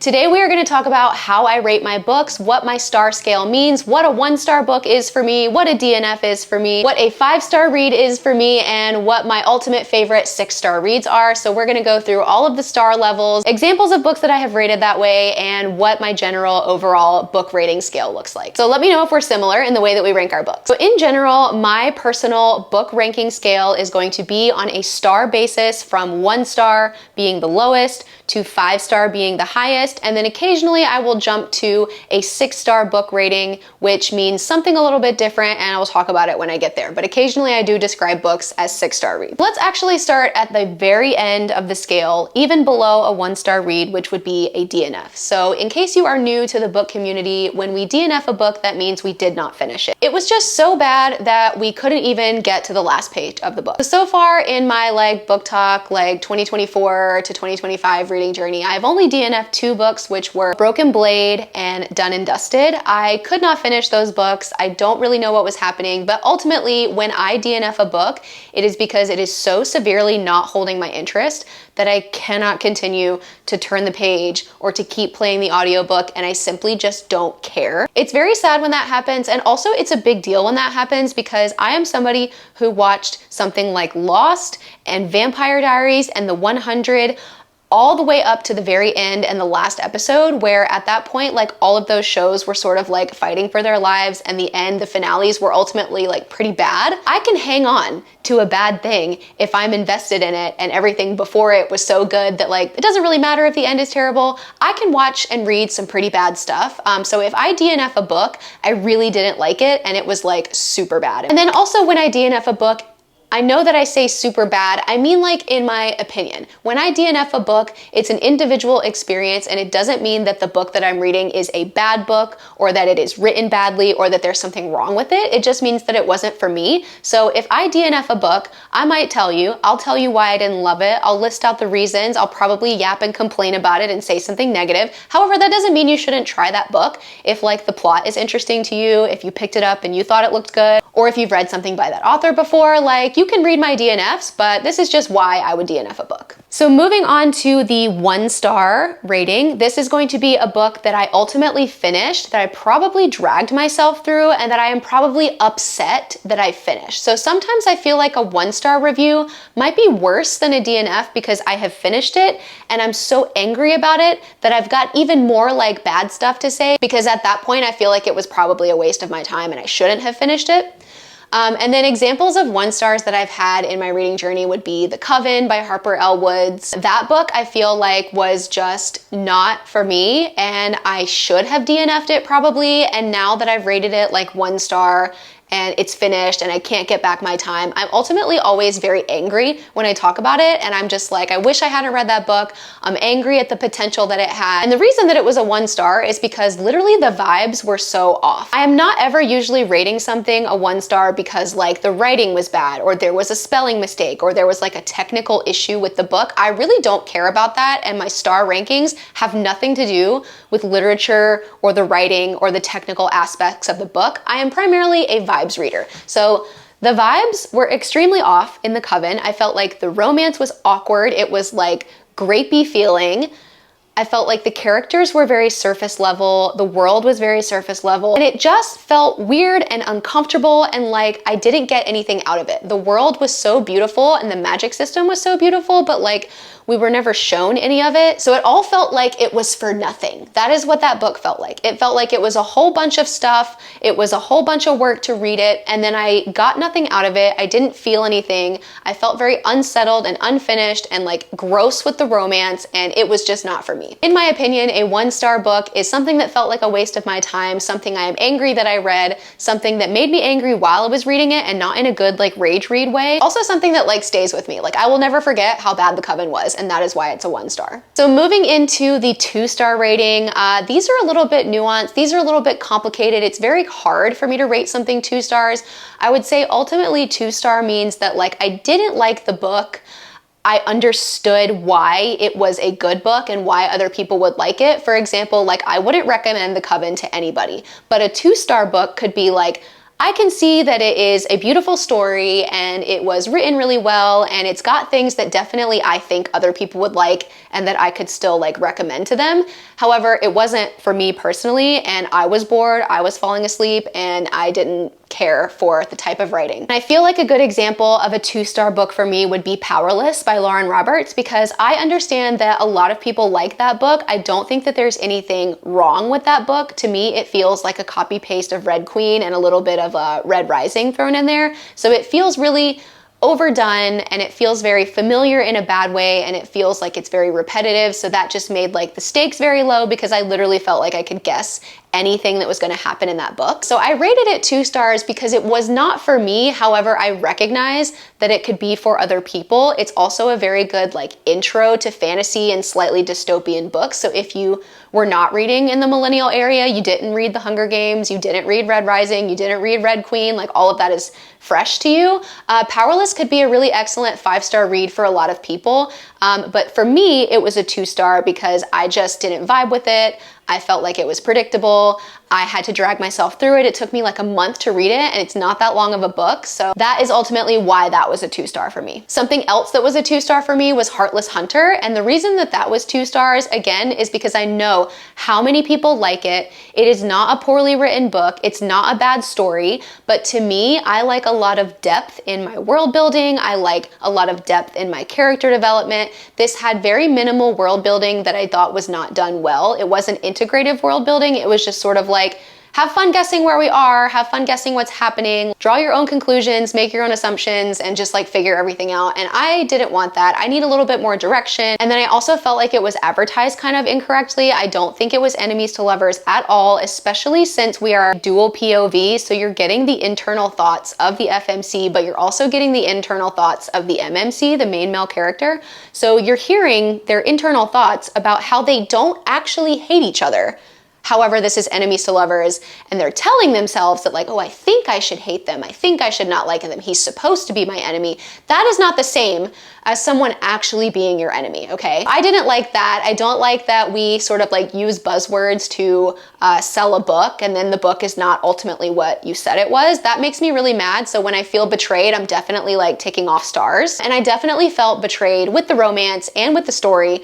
Today we are going to talk about how I rate my books, what my star scale means, what a 1-star book is for me, what a DNF is for me, what a 5-star read is for me, and what my ultimate favorite 6-star reads are. So we're going to go through all of the star levels, examples of books that I have rated that way, and what my general overall book rating scale looks like. So let me know if we're similar in the way that we rank our books. So in general, my personal book ranking scale is going to be on a star basis, from 1 star being the lowest to 5-star being the highest. And then occasionally I will jump to a 6-star book rating, which means something a little bit different, and I will talk about it when I get there. But occasionally I do describe books as 6-star reads. Let's actually start at the very end of the scale, even below a 1-star read, which would be a DNF. So in case you are new to the book community, when we DNF a book, that means we did not finish it. It was just so bad that we couldn't even get to the last page of the book. So far in my book talk, 2024 to 2025 reading journey, I've only DNF'd 2 books, which were Broken Blade and Done and Dusted. I could not finish those books. I don't really know what was happening, but ultimately when I DNF a book, it is because it is so severely not holding my interest that I cannot continue to turn the page or to keep playing the audiobook, and I simply just don't care. It's very sad when that happens, and also it's a big deal when that happens because I am somebody who watched something like Lost and Vampire Diaries and The 100 all the way up to the very end and the last episode, where at that point, all of those shows were sort of fighting for their lives, and the finales were ultimately pretty bad. I can hang on to a bad thing if I'm invested in it and everything before it was so good that it doesn't really matter if the end is terrible. I can watch and read some pretty bad stuff. So if I DNF a book, I really didn't like it and it was super bad. And then also when I DNF a book, I know that I say super bad, I mean in my opinion. When I DNF a book, it's an individual experience, and it doesn't mean that the book that I'm reading is a bad book or that it is written badly or that there's something wrong with it. It just means that it wasn't for me. So if I DNF a book, I might tell you, I'll tell you why I didn't love it. I'll list out the reasons. I'll probably yap and complain about it and say something negative. However, that doesn't mean you shouldn't try that book if the plot is interesting to you, if you picked it up and you thought it looked good, or if you've read something by that author before. You can read my DNFs, but this is just why I would DNF a book. So moving on to the 1-star rating, this is going to be a book that I ultimately finished, that I probably dragged myself through, and that I am probably upset that I finished. So sometimes I feel like a 1-star review might be worse than a DNF because I have finished it and I'm so angry about it that I've got even more bad stuff to say, because at that point I feel like it was probably a waste of my time and I shouldn't have finished it. And then examples of 1-stars that I've had in my reading journey would be The Coven by Harper L. Woods. That book I feel was just not for me, and I should have DNF'd it probably, and now that I've rated it 1 star and it's finished and I can't get back my time, I'm ultimately always very angry when I talk about it, and I'm just I wish I hadn't read that book. I'm angry at the potential that it had. And the reason that it was a 1-star is because literally the vibes were so off. I am not ever usually rating something a 1-star because the writing was bad, or there was a spelling mistake, or there was a technical issue with the book. I really don't care about that, and my star rankings have nothing to do with literature or the writing or the technical aspects of the book. I am primarily a vibes reader. So the vibes were extremely off in The Coven. I felt the romance was awkward. It was grapey feeling. I felt the characters were very surface level, the world was very surface level, and it just felt weird and uncomfortable, and I didn't get anything out of it. The world was so beautiful and the magic system was so beautiful, but we were never shown any of it. So it all felt it was for nothing. That is what that book felt like. It felt like it was a whole bunch of stuff. It was a whole bunch of work to read it, and then I got nothing out of it. I didn't feel anything. I felt very unsettled and unfinished and gross with the romance, and it was just not for me. In my opinion, a 1-star book is something that felt like a waste of my time, something I am angry that I read, something that made me angry while I was reading it and not in a good rage read way. Also something that stays with me. I will never forget how bad The Coven was, and that is why it's a 1-star. So moving into the 2-star rating, these are a little bit nuanced. These are a little bit complicated. It's very hard for me to rate something 2 stars. I would say ultimately 2-star means that I didn't like the book. I understood why it was a good book and why other people would like it. For example, I wouldn't recommend The Coven to anybody, but a 2-star book could be I can see that it is a beautiful story and it was written really well and it's got things that definitely I think other people would like, and that I could still like recommend to them. However, it wasn't for me personally, and I was bored, I was falling asleep, and I didn't care for the type of writing. And I feel like a good example of a 2-star book for me would be Powerless by Lauren Roberts, because I understand that a lot of people like that book. I don't think that there's anything wrong with that book. To me, it feels like a copy paste of Red Queen and a little bit of Red Rising thrown in there. So it feels really overdone, and it feels very familiar in a bad way, and it feels like it's very repetitive. So that just made like the stakes very low, because I literally felt like I could guess anything that was going to happen in that book. So I rated it 2 stars because it was not for me. However, I recognize that it could be for other people. It's also a very good like intro to fantasy and slightly dystopian books. So if you were not reading in the millennial area, you didn't read The Hunger Games, you didn't read Red Rising, you didn't read Red Queen, like all of that is fresh to you, Powerless could be a really excellent 5-star read for a lot of people. But for me, it was a 2-star because I just didn't vibe with it. I felt like it was predictable. I had to drag myself through it. It took me like a month to read it, and it's not that long of a book. So that is ultimately why that was a 2-star for me. Something else that was a 2-star for me was Heartless Hunter. And the reason that that was 2 stars, again, is because I know how many people like it. It is not a poorly written book. It's not a bad story. But to me, I like a lot of depth in my world building. I like a lot of depth in my character development. This had very minimal world building that I thought was not done well. It wasn't integrative world building. It was just sort of like, have fun guessing where we are, have fun guessing what's happening, draw your own conclusions, make your own assumptions, and just like figure everything out. And I didn't want that. I need a little bit more direction. And then I also felt like it was advertised kind of incorrectly. I don't think it was enemies to lovers at all, especially since we are dual POV. So you're getting the internal thoughts of the FMC, but you're also getting the internal thoughts of the MMC, the main male character. So you're hearing their internal thoughts about how they don't actually hate each other. However, this is enemies to lovers, and they're telling themselves that like, oh, I think I should hate them. I think I should not like them. He's supposed to be my enemy. That is not the same as someone actually being your enemy, okay? I didn't like that. I don't like that we sort of like use buzzwords to sell a book, and then the book is not ultimately what you said it was. That makes me really mad. So when I feel betrayed, I'm definitely like ticking off stars. And I definitely felt betrayed with the romance and with the story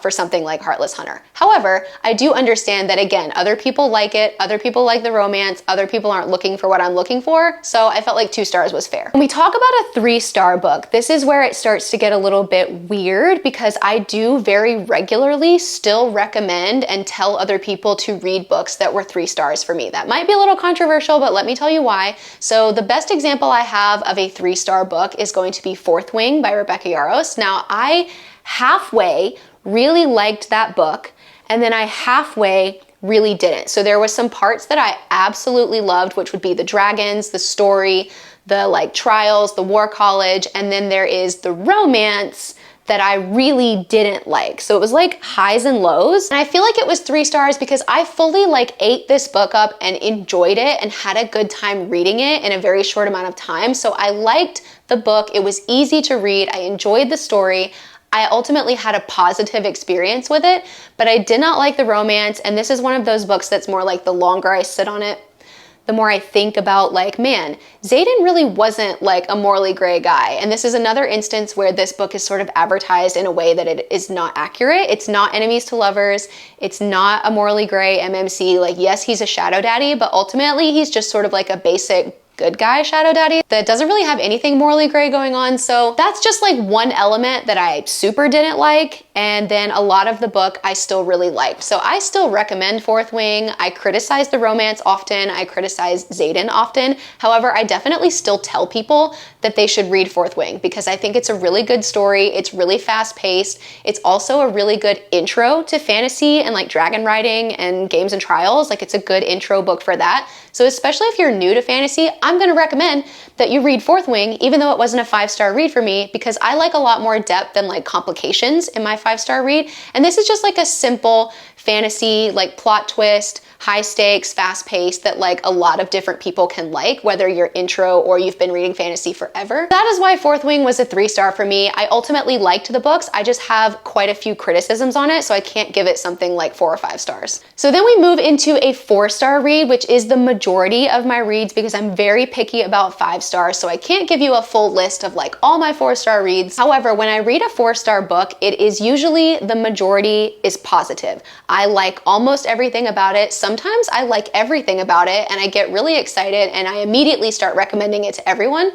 for something like Heartless Hunter. However, I do understand that, again, other people like it, other people like the romance, other people aren't looking for what I'm looking for, so I felt like 2 stars was fair. When we talk about a 3-star book, this is where it starts to get a little bit weird, because I do very regularly still recommend and tell other people to read books that were 3 stars for me. That might be a little controversial, but let me tell you why. So the best example I have of a 3-star book is going to be Fourth Wing by Rebecca Yarros. Now, I halfway really liked that book, and then I halfway really didn't. So there was some parts that I absolutely loved, which would be the dragons, the story, the like trials, the war college, and then there is the romance that I really didn't like. So it was like highs and lows. And I feel like it was 3 stars because I fully like ate this book up and enjoyed it and had a good time reading it in a very short amount of time. So I liked the book. It was easy to read. I enjoyed the story. I ultimately had a positive experience with it, but I did not like the romance. And this is one of those books that's more like the longer I sit on it, the more I think about like, man, Xaden really wasn't like a morally gray guy. And this is another instance where this book is sort of advertised in a way that it is not accurate. It's not enemies to lovers. It's not a morally gray MMC. Like, yes, he's a shadow daddy, but ultimately he's just sort of like a basic good guy shadow daddy that doesn't really have anything morally gray going on. So that's just like one element that I super didn't like. And then a lot of the book I still really liked. So I still recommend Fourth Wing. I criticize the romance often. I criticize Xaden often. However, I definitely still tell people that they should read Fourth Wing because I think it's a really good story. It's really fast paced. It's also a really good intro to fantasy and like dragon riding and games and trials. Like, it's a good intro book for that. So especially if you're new to fantasy, I'm going to recommend that you read Fourth Wing, even though it wasn't a 5-star read for me, because I like a lot more depth than like complications in my 5-star read. And this is just like a simple fantasy, like plot twist, high stakes, fast paced, that like a lot of different people can like, whether you're intro or you've been reading fantasy forever. That is why Fourth Wing was a 3-star for me. I ultimately liked the books. I just have quite a few criticisms on it, so I can't give it something like 4 or 5 stars. So then we move into a 4-star read, which is the majority of my reads because I'm very picky about 5 stars, so I can't give you a full list of like all my 4-star reads. However, when I read a 4-star book, it is usually the majority is positive. I like almost everything about it. Sometimes I like everything about it and I get really excited and I immediately start recommending it to everyone.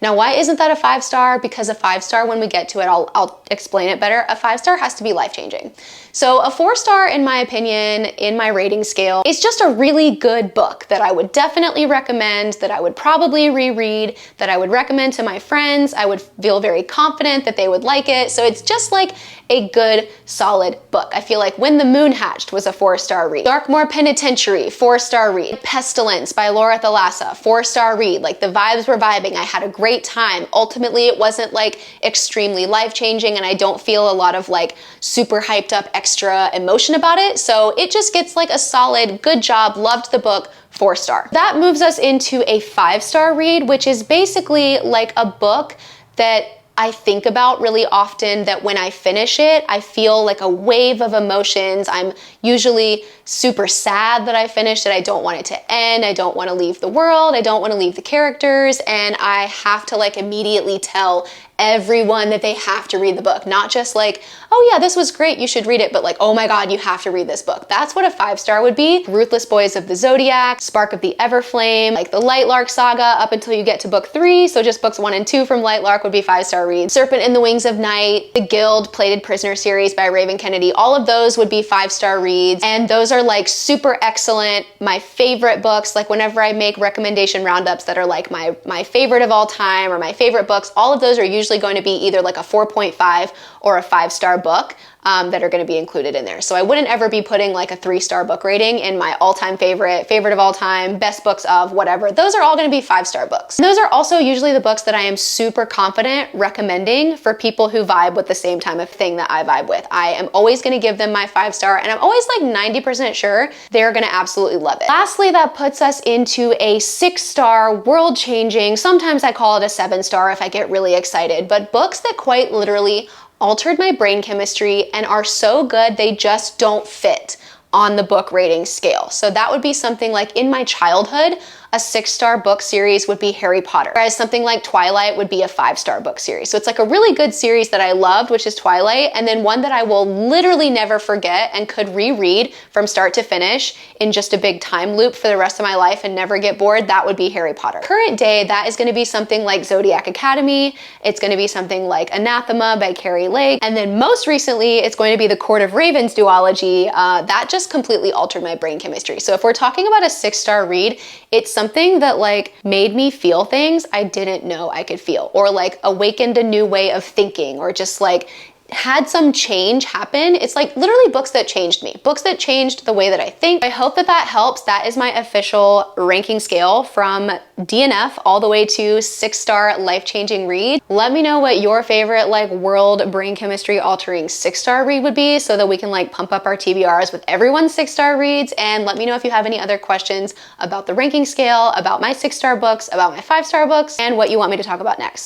Now, why isn't that a 5-star? Because a 5-star, when we get to it, I'll explain it better. A 5-star has to be life-changing. So a 4-star, in my opinion, in my rating scale, is just a really good book that I would definitely recommend, that I would probably reread, that I would recommend to my friends. I would feel very confident that they would like it. So it's just like a good, solid book. I feel like When the Moon Hatched was a 4-star read. Darkmoor Penitentiary, 4-star read. Pestilence by Laura Thalassa, 4-star read. Like the vibes were vibing. I had a great time. Ultimately, it wasn't like extremely life-changing and I don't feel a lot of like super hyped up extra emotion about it. So it just gets like a solid, good job, loved the book, 4-star. That moves us into a 5-star read, which is basically like a book that I think about really often, that when I finish it, I feel like a wave of emotions. I'm usually super sad that I finished it. I don't want it to end. I don't want to leave the world. I don't want to leave the characters. And I have to like immediately tell everyone that they have to read the book. Not just like, oh yeah, this was great, you should read it, but like, oh my God, you have to read this book. That's what a 5-star would be. Ruthless Boys of the Zodiac, Spark of the Everflame, like the Lightlark Saga up until you get to book 3. So just books 1 and 2 from Lightlark would be 5-star reads. Serpent in the Wings of Night, the Guild Plated Prisoner series by Raven Kennedy, all of those would be 5-star reads. And those are like super excellent. My favorite books, like whenever I make recommendation roundups that are like my favorite of all time or my favorite books, all of those are usually going to be either like a 4.5 or a 5-star book that are going to be included in there. So I wouldn't ever be putting like a 3-star book rating in my all-time favorite of all time, best books of whatever. Those are all going to be 5-star books. And those are also usually the books that I am super confident recommending for people who vibe with the same type of thing that I vibe with. I am always going to give them my 5-star and I'm always like 90% sure they're going to absolutely love it. Lastly, that puts us into a 6-star, world-changing, sometimes I call it a 7-star if I get really excited, but books that quite literally altered my brain chemistry and are so good they just don't fit on the book rating scale. So that would be something like in my childhood, a 6-star book series would be Harry Potter, whereas something like Twilight would be a 5-star book series. So it's like a really good series that I loved, which is Twilight, and then one that I will literally never forget and could reread from start to finish in just a big time loop for the rest of my life and never get bored. That would be Harry Potter. Current day, that is going to be something like Zodiac Academy. It's going to be something like Anathema by Carrie Lake. And then most recently, it's going to be the Court of Ravens duology. That just completely altered my brain chemistry. So if we're talking about a 6-star read, it's something that like made me feel things I didn't know I could feel, or like awakened a new way of thinking, or just like had some change happen. It's like literally books that changed me, books that changed the way that I think. I hope that that helps. That is my official ranking scale from DNF all the way to 6-star life-changing read. Let me know what your favorite like world brain chemistry altering 6-star read would be so that we can like pump up our TBRs with everyone's 6-star reads. And let me know if you have any other questions about the ranking scale, about my 6-star books, about my 5-star books, and what you want me to talk about next.